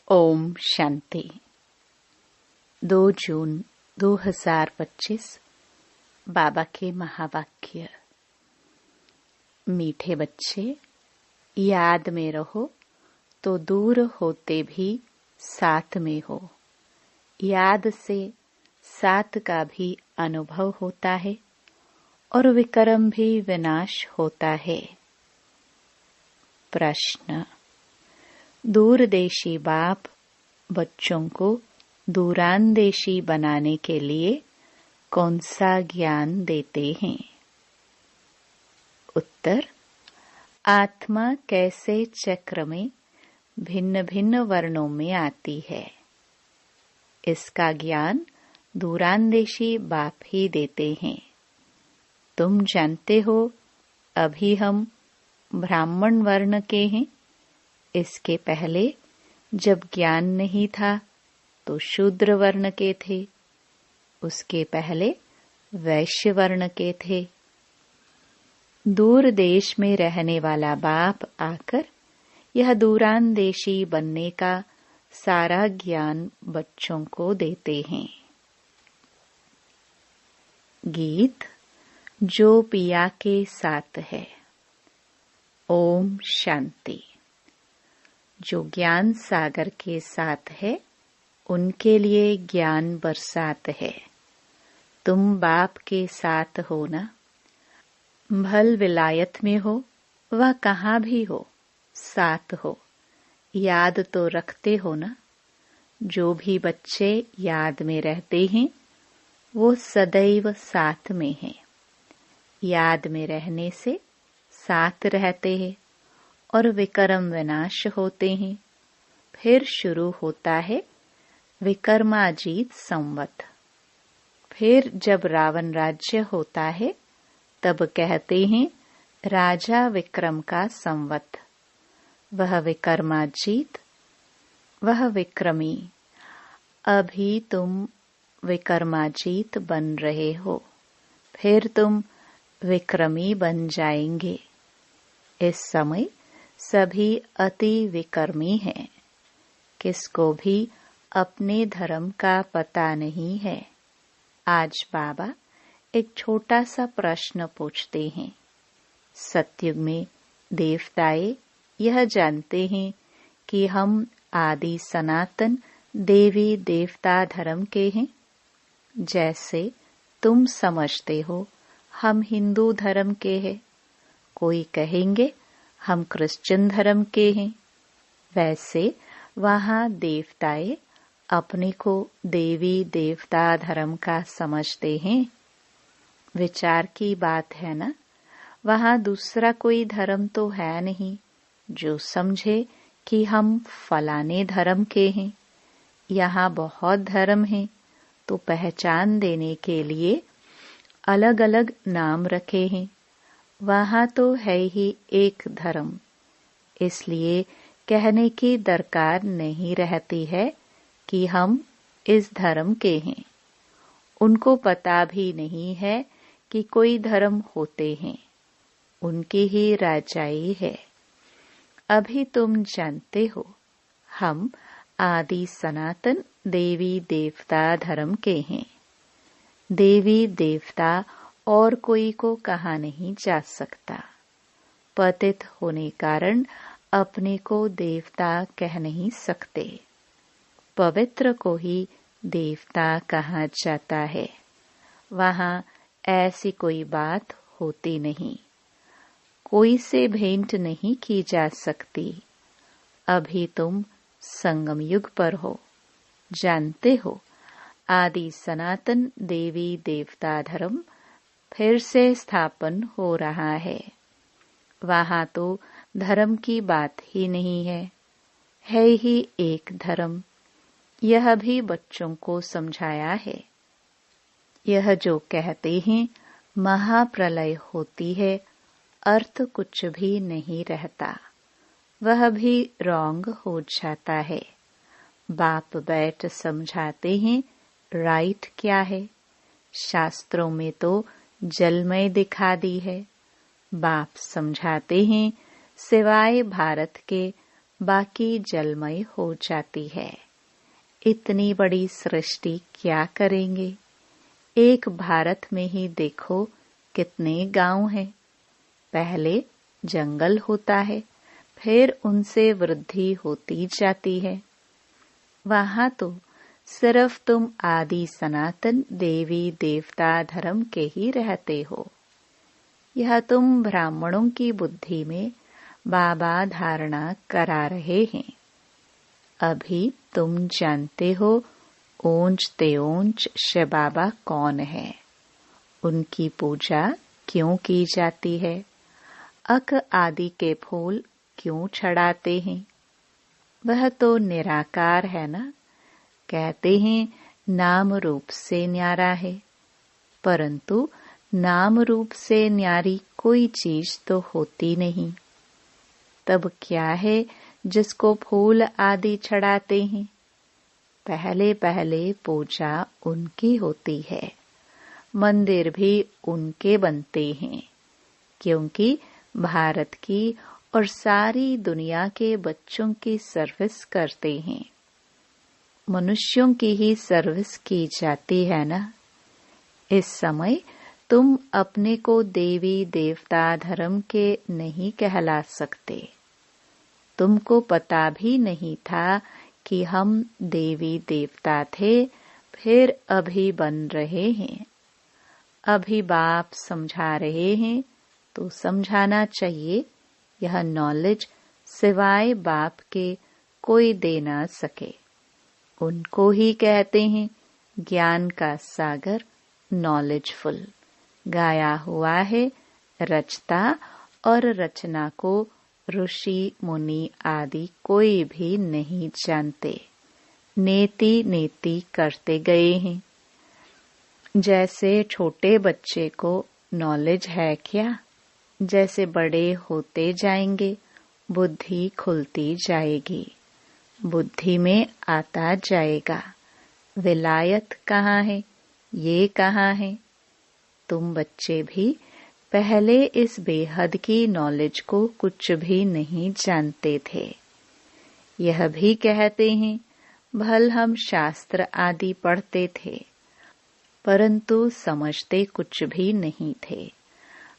ओम शांति। 2 जून 2025 बाबा के महावाक्य। मीठे बच्चे, याद में रहो तो दूर होते भी साथ में हो। याद से साथ का भी अनुभव होता है और विक्रम भी विनाश होता है। प्रश्न: दूरदेशी बाप बच्चों को दूरांदेशी बनाने के लिए कौन सा ज्ञान देते हैं? उत्तर: आत्मा कैसे चक्र में भिन्न भिन्न वर्णों में आती है, इसका ज्ञान दूरांदेशी बाप ही देते हैं। तुम जानते हो, अभी हम ब्राह्मण वर्ण के हैं। इसके पहले जब ज्ञान नहीं था तो शूद्र वर्ण के थे, उसके पहले वैश्य वर्ण के थे। दूर देश में रहने वाला बाप आकर यह दूरांदेशी बनने का सारा ज्ञान बच्चों को देते हैं। गीत जो पिया के साथ है। ओम शांति। जो ज्ञान सागर के साथ है उनके लिए ज्ञान बरसात है। तुम बाप के साथ हो ना, भल विलायत में हो व कहाँ भी हो, साथ हो। याद तो रखते हो ना। जो भी बच्चे याद में रहते हैं वो सदैव साथ में हैं। याद में रहने से साथ रहते हैं और विक्रम विनाश होते हैं। फिर शुरू होता है विक्रमाजीत संवत। फिर जब रावण राज्य होता है तब कहते हैं राजा विक्रम का संवत। वह विक्रमाजीत, वह विक्रमी। अभी तुम विक्रमाजीत बन रहे हो, फिर तुम विक्रमी बन जाएंगे। इस समय सभी अति विक्रमी हैं। किसको भी अपने धर्म का पता नहीं है। आज बाबा एक छोटा सा प्रश्न पूछते हैं। सतयुग में देवताए यह जानते हैं कि हम आदि सनातन देवी देवता धर्म के हैं। जैसे तुम समझते हो हम हिंदू धर्म के हैं, कोई कहेंगे हम क्रिश्चियन धर्म के हैं। वैसे वहाँ देवताए अपने को देवी देवता धर्म का समझते हैं। विचार की बात है ना। वहाँ दूसरा कोई धर्म तो है नहीं जो समझे कि हम फलाने धर्म के हैं। यहाँ बहुत धर्म हैं, तो पहचान देने के लिए अलग अलग नाम रखे हैं। वहाँ तो है ही एक धर्म, इसलिए कहने की दरकार नहीं रहती है कि हम इस धर्म के हैं। उनको पता भी नहीं है कि कोई धर्म होते हैं, उनकी ही राजाई है। अभी तुम जानते हो हम आदि सनातन देवी देवता धर्म के हैं। देवी देवता और कोई को कहा नहीं जा सकता। पतित होने कारण अपने को देवता कह नहीं सकते। पवित्र को ही देवता कहा जाता है। वहाँ ऐसी कोई बात होती नहीं। कोई से भेंट नहीं की जा सकती। अभी तुम संगम युग पर हो। जानते हो आदि सनातन देवी देवता धर्म फिर से स्थापन हो रहा है। वहाँ तो धर्म की बात ही नहीं है ही एक धर्म। यह भी बच्चों को समझाया है। यह जो कहते हैं महाप्रलय होती है, अर्थ कुछ भी नहीं रहता, वह भी रॉन्ग हो जाता है। बाप बैठ समझाते हैं राइट क्या है। शास्त्रों में तो जलमय दिखा दी है। बाप समझाते हैं सिवाय भारत के बाकी जलमय हो जाती है। इतनी बड़ी सृष्टि क्या करेंगे? एक भारत में ही देखो कितने गांव हैं। पहले जंगल होता है, फिर उनसे वृद्धि होती जाती है। वहां तो सिर्फ तुम आदि सनातन देवी देवता धर्म के ही रहते हो। यह तुम ब्राह्मणों की बुद्धि में बाबा धारणा करा रहे हैं। अभी तुम जानते हो ओंच तेओंच शिव बाबा कौन है, उनकी पूजा क्यों की जाती है, अक आदि के फूल क्यों चढ़ाते हैं। वह तो निराकार है ना। कहते हैं नाम रूप से न्यारा है, परंतु नाम रूप से न्यारी कोई चीज तो होती नहीं। तब क्या है जिसको फूल आदि चढ़ाते हैं? पहले पहले पूजा उनकी होती है, मंदिर भी उनके बनते हैं, क्योंकि भारत की और सारी दुनिया के बच्चों की सर्विस करते हैं। मनुष्यों की ही सर्विस की जाती है ना। इस समय तुम अपने को देवी देवता धर्म के नहीं कहला सकते। तुमको पता भी नहीं था कि हम देवी देवता थे, फिर अभी बन रहे हैं। अभी बाप समझा रहे हैं तो समझाना चाहिए। यह नॉलेज सिवाय बाप के कोई दे ना सके। उनको ही कहते हैं ज्ञान का सागर, नॉलेजफुल। गाया हुआ है रचता और रचना को ऋषि मुनि आदि कोई भी नहीं जानते, नेति नेति करते गए हैं। जैसे छोटे बच्चे को नॉलेज है क्या, जैसे बड़े होते जाएंगे बुद्धि खुलती जाएगी, बुद्धि में आता जाएगा विलायत कहाँ है, ये कहाँ है। तुम बच्चे भी पहले इस बेहद की नॉलेज को कुछ भी नहीं जानते थे। यह भी कहते हैं भल हम शास्त्र आदि पढ़ते थे, परंतु समझते कुछ भी नहीं थे।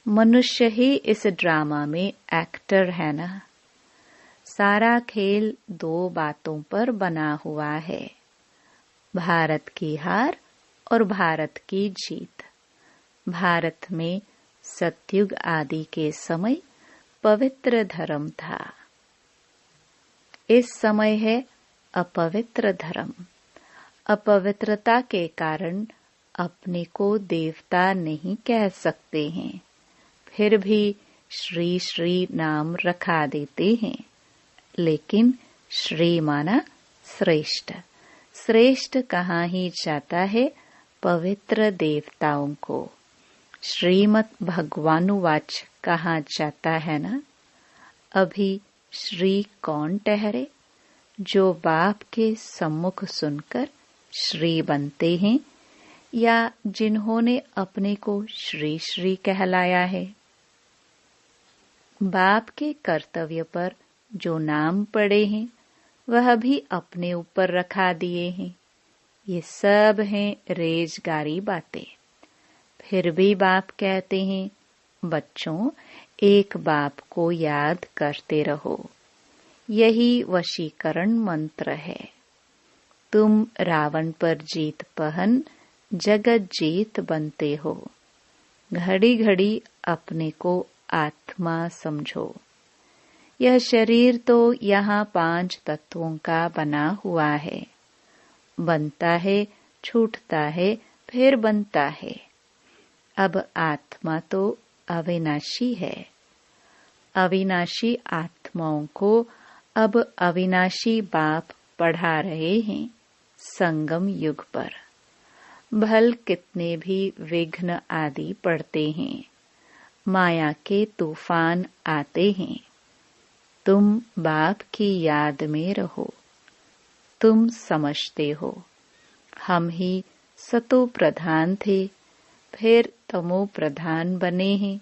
मनुष्य ही इस ड्रामा में एक्टर है ना। सारा खेल दो बातों पर बना हुआ है, भारत की हार और भारत की जीत। भारत में सतयुग आदि के समय पवित्र धर्म था। इस समय है अपवित्र धर्म। अपवित्रता के कारण अपने को देवता नहीं कह सकते हैं, फिर भी श्री श्री नाम रखा देते हैं। लेकिन श्री माना श्रेष्ठ। श्रेष्ठ कहाँ ही जाता है पवित्र देवताओं को। श्रीमत भगवानुवाच कहा जाता है ना। अभी श्री कौन ठहरे? जो बाप के सम्मुख सुनकर श्री बनते हैं, या जिन्होंने अपने को श्री श्री कहलाया है। बाप के कर्तव्य पर जो नाम पड़े हैं वह भी अपने ऊपर रखा दिए हैं। ये सब हैं रेजगारी बातें। फिर भी बाप कहते हैं बच्चों, एक बाप को याद करते रहो। यही वशीकरण मंत्र है। तुम रावण पर जीत पहन जगत जीत बनते हो। घड़ी घड़ी अपने को आत्मा समझो। यह शरीर तो यहाँ 5 तत्वों का बना हुआ है। बनता है, छूटता है, फिर बनता है। अब आत्मा तो अविनाशी है। अविनाशी आत्माओं को अब अविनाशी बाप पढ़ा रहे हैं संगम युग पर। भल कितने भी विघ्न आदि पड़ते हैं, माया के तूफान आते हैं, तुम बाप की याद में रहो। तुम समझते हो हम ही सतो प्रधान थे, फिर तमो प्रधान बने हैं।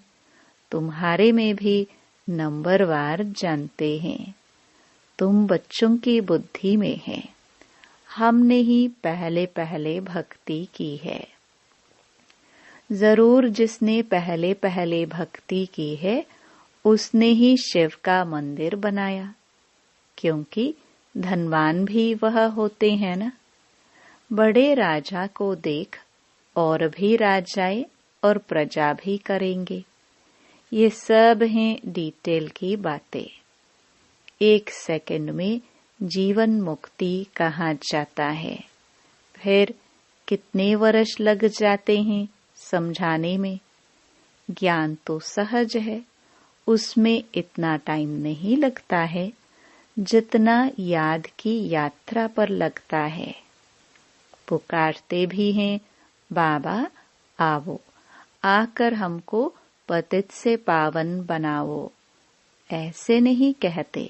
तुम्हारे में भी नंबरवार जानते हैं। तुम बच्चों की बुद्धि में है। हमने ही पहले पहले भक्ति की है। जरूर जिसने पहले पहले भक्ति की है उसने ही शिव का मंदिर बनाया, क्योंकि धनवान भी वह होते हैं ना। बड़े राजा को देख और भी राजाएं और प्रजा भी करेंगे। ये सब हैं डिटेल की बातें। 1 सेकंड में जीवन मुक्ति कहाँ जाता है, फिर कितने वर्ष लग जाते हैं समझाने में। ज्ञान तो सहज है, उसमें इतना टाइम नहीं लगता है जितना याद की यात्रा पर लगता है। पुकारते भी हैं, बाबा आओ, आकर हमको पतित से पावन बनाओ। ऐसे नहीं कहते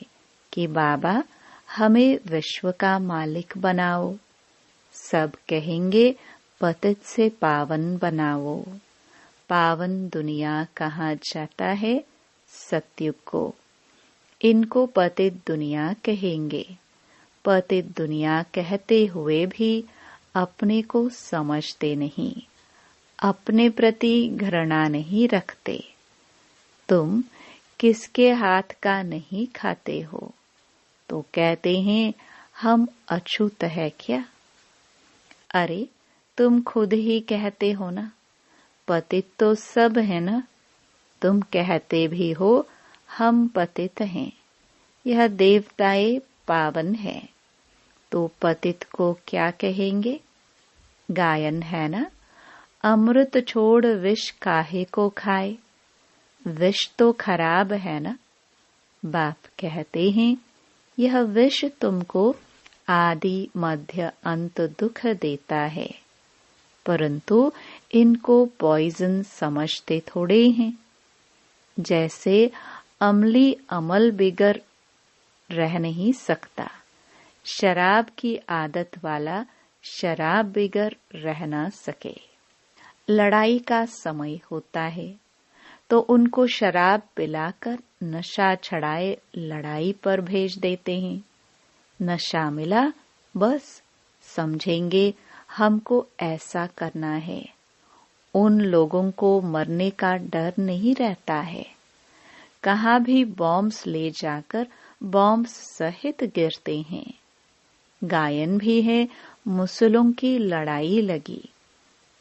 कि बाबा हमें विश्व का मालिक बनाओ। सब कहेंगे पतित से पावन बनाओ। पावन दुनिया कहाँ जाता है? सत्युग को। इनको पतित दुनिया कहेंगे। पतित दुनिया कहते हुए भी अपने को समझते नहीं, अपने प्रति घृणा नहीं रखते। तुम किसके हाथ का नहीं खाते हो तो कहते हैं हम अछूत है क्या? अरे तुम खुद ही कहते हो ना, पतित तो सब है ना। तुम कहते भी हो हम पतित हैं, यह देवताएं पावन है, तो पतित को क्या कहेंगे? गायन है ना, अमृत छोड़ विष काहे को खाए। विष तो खराब है ना। बाप कहते हैं यह विष तुमको आदि मध्य अंत दुख देता है, परंतु इनको पॉइजन समझते थोड़े हैं। जैसे अमली अमल बिगर रह नहीं सकता, शराब की आदत वाला शराब बिगर रह ना सके। लड़ाई का समय होता है तो उनको शराब पिलाकर नशा छड़ाए लड़ाई पर भेज देते हैं। नशा मिला बस समझेंगे हमको ऐसा करना है। उन लोगों को मरने का डर नहीं रहता है। कहाँ भी बॉम्ब्स ले जाकर बॉम्ब्स सहित गिरते हैं। गायन भी है, मुसलों की लड़ाई लगी।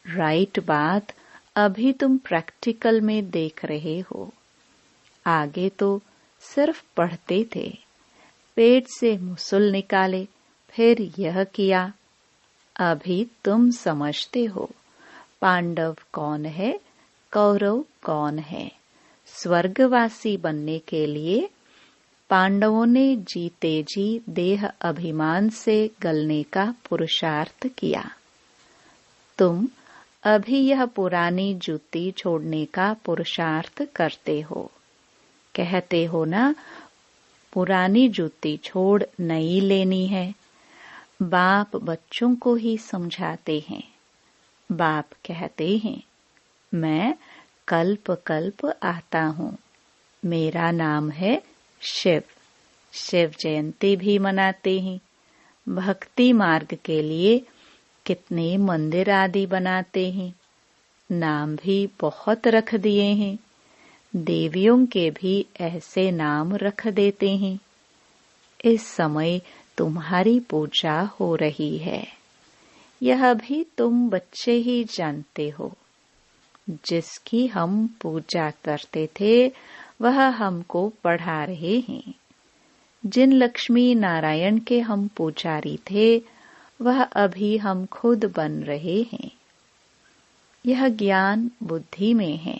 राइट बात अभी तुम प्रैक्टिकल में देख रहे हो। आगे तो सिर्फ पढ़ते थे, पेट से मुसल निकाले, फिर यह किया। अभी तुम समझते हो पांडव कौन है, कौरव कौन है। स्वर्गवासी बनने के लिए पांडवों ने जीते जी देह अभिमान से गलने का पुरुषार्थ किया। तुम अभी यह पुरानी जूती छोड़ने का पुरुषार्थ करते हो। कहते हो ना पुरानी जूती छोड़ नई लेनी है। बाप बच्चों को ही समझाते हैं। बाप कहते हैं मैं कल्प कल्प आता हूँ, मेरा नाम है शिव। शिव जयंती भी मनाते हैं। भक्ति मार्ग के लिए कितने मंदिर आदि बनाते हैं। नाम भी बहुत रख दिए हैं। देवियों के भी ऐसे नाम रख देते हैं। इस समय तुम्हारी पूजा हो रही है, यह भी तुम बच्चे ही जानते हो। जिसकी हम पूजा करते थे वह हमको पढ़ा रहे हैं। जिन लक्ष्मी नारायण के हम पुजारी थे वह अभी हम खुद बन रहे हैं। यह ज्ञान बुद्धि में है।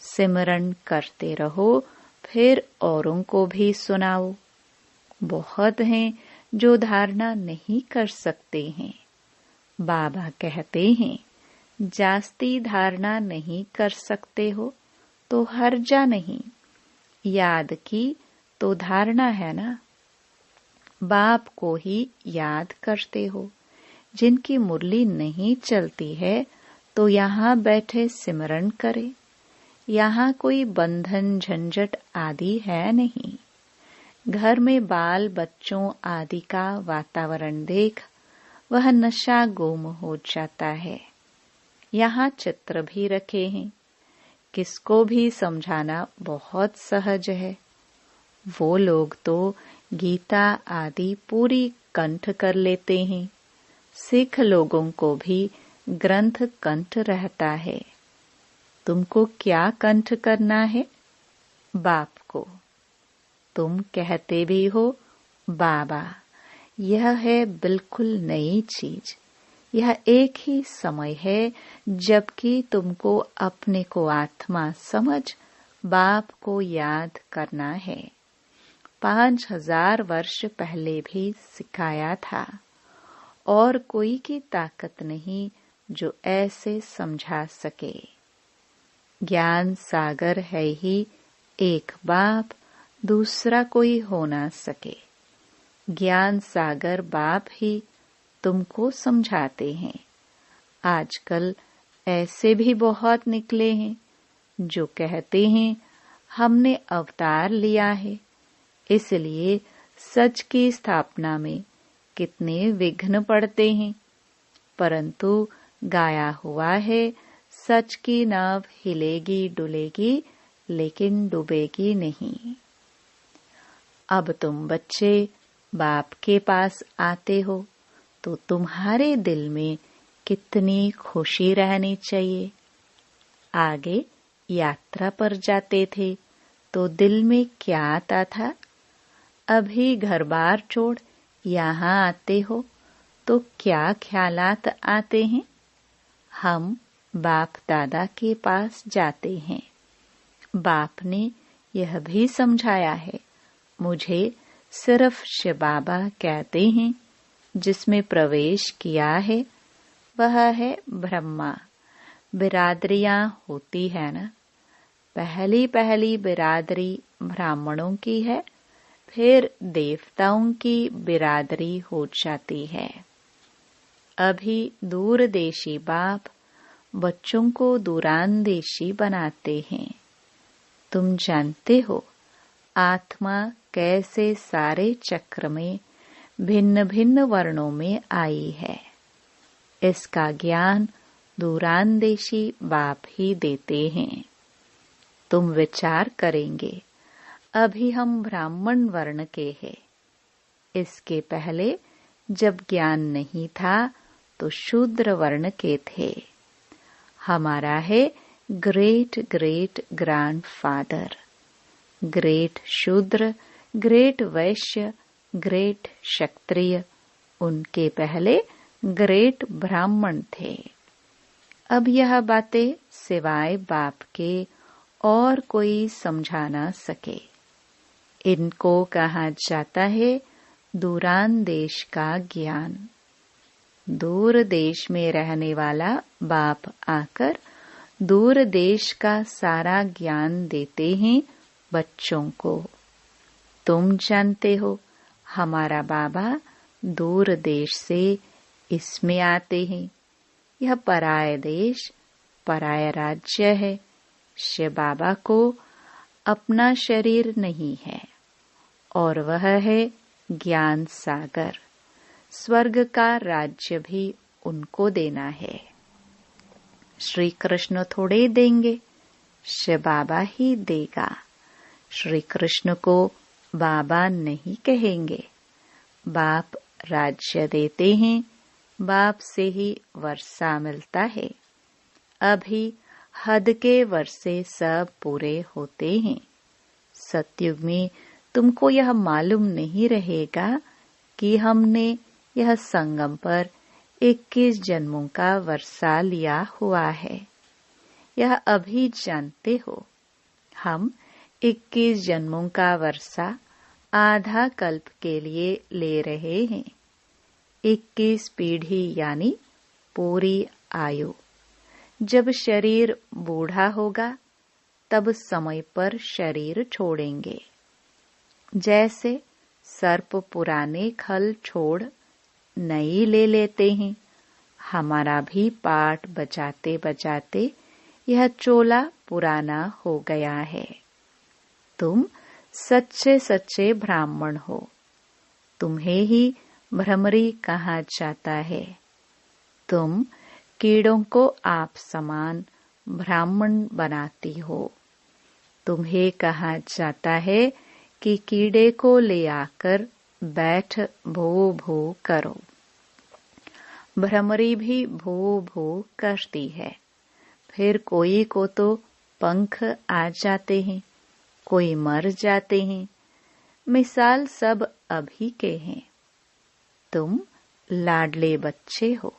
सिमरन करते रहो, फिर औरों को भी सुनाओ। बहुत हैं जो धारणा नहीं कर सकते हैं। बाबा कहते हैं जास्ती धारणा नहीं कर सकते हो तो हर्जा नहीं, याद की तो धारणा है ना। बाप को ही याद करते हो। जिनकी मुरली नहीं चलती है तो यहाँ बैठे सिमरन करे। यहाँ कोई बंधन झंझट आदि है नहीं। घर में बाल बच्चों आदि का वातावरण देख वह नशा गुम हो जाता है। यहाँ चित्र भी रखे हैं, किसको भी समझाना बहुत सहज है। वो लोग तो गीता आदि पूरी कंठ कर लेते हैं। सिख लोगों को भी ग्रंथ कंठ रहता है। तुमको क्या कंठ करना है? बाप को। तुम कहते भी हो बाबा। यह है बिल्कुल नई चीज। यह एक ही समय है जबकि तुमको अपने को आत्मा समझ बाप को याद करना है। 5000 वर्ष पहले भी सिखाया था और कोई की ताकत नहीं जो ऐसे समझा सके। ज्ञान सागर है ही एक बाप, दूसरा कोई हो ना सके। ज्ञान सागर बाप ही तुमको समझाते हैं। आजकल ऐसे भी बहुत निकले हैं जो कहते हैं हमने अवतार लिया है, इसलिए सच की स्थापना में कितने विघ्न पड़ते हैं। परंतु गाया हुआ है सच की नाव हिलेगी डुलेगी लेकिन डूबेगी नहीं। अब तुम बच्चे बाप के पास आते हो तो तुम्हारे दिल में कितनी खुशी रहनी चाहिए। आगे यात्रा पर जाते थे तो दिल में क्या आता था? अभी घर बार छोड़ यहाँ आते हो तो क्या ख्यालात आते हैं? हम बाप दादा के पास जाते हैं। बाप ने यह भी समझाया है। मुझे सिर्फ शिव बाबा कहते हैं। जिसमें प्रवेश किया है वह है ब्रह्मा। बिरादरियां होती है ना। पहली पहली बिरादरी ब्राह्मणों की है, फिर देवताओं की बिरादरी हो जाती है। अभी दूरदेशी बाप बच्चों को दूरांदेशी बनाते हैं। तुम जानते हो आत्मा कैसे सारे चक्र में भिन्न भिन्न वर्णों में आई है। इसका ज्ञान दूरांदेशी बाप ही देते हैं। तुम विचार करेंगे अभी हम ब्राह्मण वर्ण के हैं। इसके पहले जब ज्ञान नहीं था तो शूद्र वर्ण के थे। हमारा है ग्रेट ग्रेट ग्रैंडफादर, ग्रेट शूद्र, ग्रेट वैश्य, ग्रेट क्षत्रिय, उनके पहले ग्रेट ब्राह्मण थे। अब यह बातें सिवाय बाप के और कोई समझा ना सके। इनको कहा जाता है दूरान देश का ज्ञान। दूर देश में रहने वाला बाप आकर दूर देश का सारा ज्ञान देते हैं बच्चों को। तुम जानते हो हमारा बाबा दूर देश से इसमें आते हैं। यह पराय देश, पराय राज्य है। शिव बाबा को अपना शरीर नहीं है और वह है ज्ञान सागर। स्वर्ग का राज्य भी उनको देना है। श्री कृष्ण थोड़े देंगे, शिव बाबा ही देगा। श्री कृष्ण को बाबा नहीं कहेंगे। बाप राज्य देते हैं, बाप से ही वर्षा मिलता है। अभी हद के वर्षे सब पूरे होते हैं। सतयुग में तुमको यह मालूम नहीं रहेगा कि हमने यह संगम पर 21 जन्मों का वर्षा लिया हुआ है। यह अभी जानते हो। हम 21 जन्मों का वर्षा आधा कल्प के लिए ले रहे हैं। 21 पीढ़ी यानी पूरी आयु। जब शरीर बूढ़ा होगा तब समय पर शरीर छोड़ेंगे। जैसे सर्प पुराने खल छोड़ नई ले लेते हैं, हमारा भी पाठ बजाते बजाते यह चोला पुराना हो गया है। तुम सच्चे सच्चे ब्राह्मण हो। तुम्हें ही भ्रमरी कहा जाता है। तुम कीड़ों को आप समान ब्राह्मण बनाती हो। तुम्हें कहा जाता है कि कीड़े को ले आकर बैठ भो भो करो। भ्रमरी भी भो भो करती है। फिर कोई को तो पंख आ जाते हैं, कोई मर जाते हैं। मिसाल सब अभी के हैं। तुम लाडले बच्चे हो।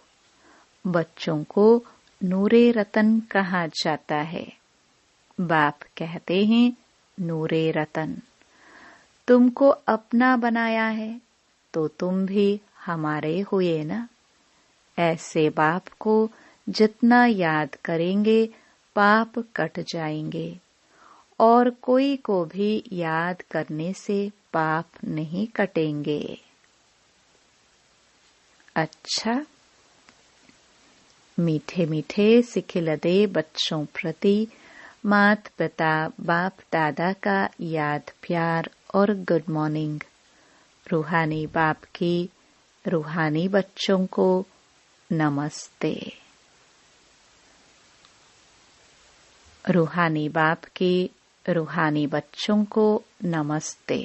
बच्चों को नूरे रतन कहा जाता है। बाप कहते हैं नूरे रतन। तुमको अपना बनाया है तो तुम भी हमारे हुए ना। ऐसे बाप को जितना याद करेंगे पाप कट जाएंगे, और कोई को भी याद करने से पाप नहीं कटेंगे। अच्छा, मीठे मीठे सिखिलदे बच्चों प्रति मात पिता बाप दादा का याद प्यार और गुड मॉर्निंग। रूहानी बाप की रूहानी बच्चों को नमस्ते। रूहानी बाप की रूहानी बच्चों को नमस्ते।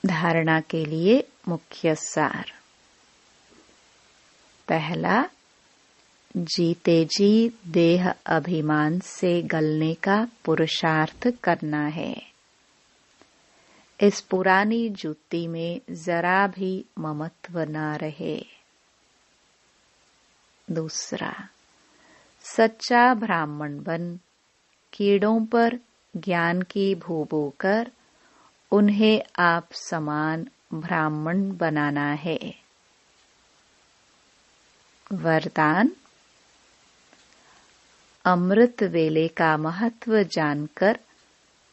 धारणा के लिए मुख्य सार। पहला, जीते जी देह अभिमान से गलने का पुरुषार्थ करना है। इस पुरानी जूती में जरा भी ममत्व न रहे। दूसरा, सच्चा ब्राह्मण बन कीड़ों पर ज्ञान की भू बोकर उन्हें आप समान ब्राह्मण बनाना है। वरदान, अमृत वेले का महत्व जानकर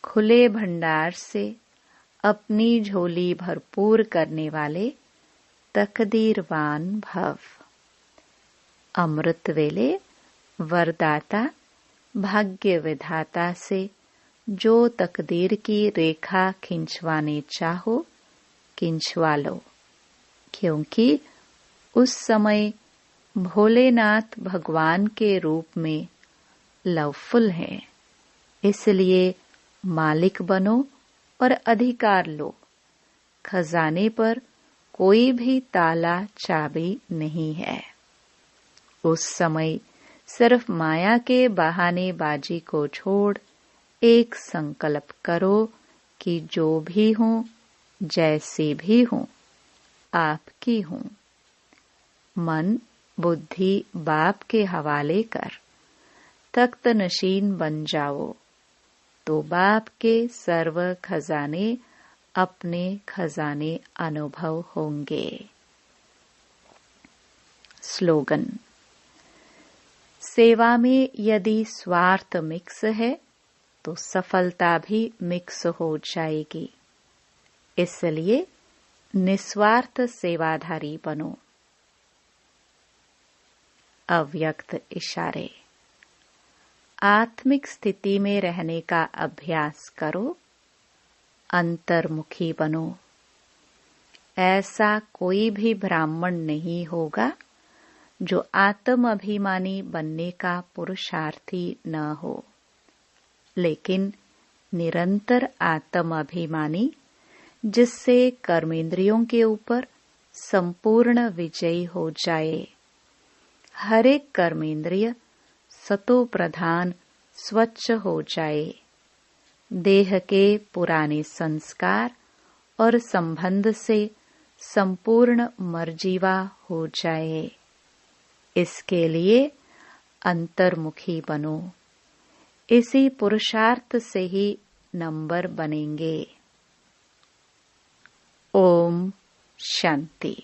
खुले भंडार से अपनी झोली भरपूर करने वाले तकदीरवान भव। अमृत वेले वरदाता भाग्य विधाता से जो तकदीर की रेखा खिंचवाने चाहो खिंचवा लो, क्योंकि उस समय भोलेनाथ भगवान के रूप में लवफुल है। इसलिए मालिक बनो और अधिकार लो। खजाने पर कोई भी ताला चाबी नहीं है। उस समय सिर्फ माया के बहानेबाजी को छोड़ एक संकल्प करो कि जो भी हूँ जैसे भी हूँ आपकी हूँ। मन बुद्धि बाप के हवाले कर तख्त नशीन बन जाओ, तो बाप के सर्व खजाने अपने खजाने अनुभव होंगे। स्लोगन, सेवा में यदि स्वार्थ मिक्स है तो सफलता भी मिक्स हो जाएगी। इसलिए निस्वार्थ सेवाधारी बनो। अव्यक्त इशारे, आत्मिक स्थिति में रहने का अभ्यास करो। अंतर्मुखी बनो। ऐसा कोई भी ब्राह्मण नहीं होगा जो आत्म अभिमानी बनने का पुरुषार्थी न हो, लेकिन निरंतर आत्म अभिमानी जिससे कर्मेंद्रियों के ऊपर संपूर्ण विजयी हो जाए। हर एक कर्मेंद्रिय सतो प्रधान स्वच्छ हो जाए। देह के पुराने संस्कार और संबंध से संपूर्ण मर्जीवा हो जाए। इसके लिए अंतर्मुखी बनो। इसी पुरुषार्थ से ही नंबर बनेंगे। ओम शांति।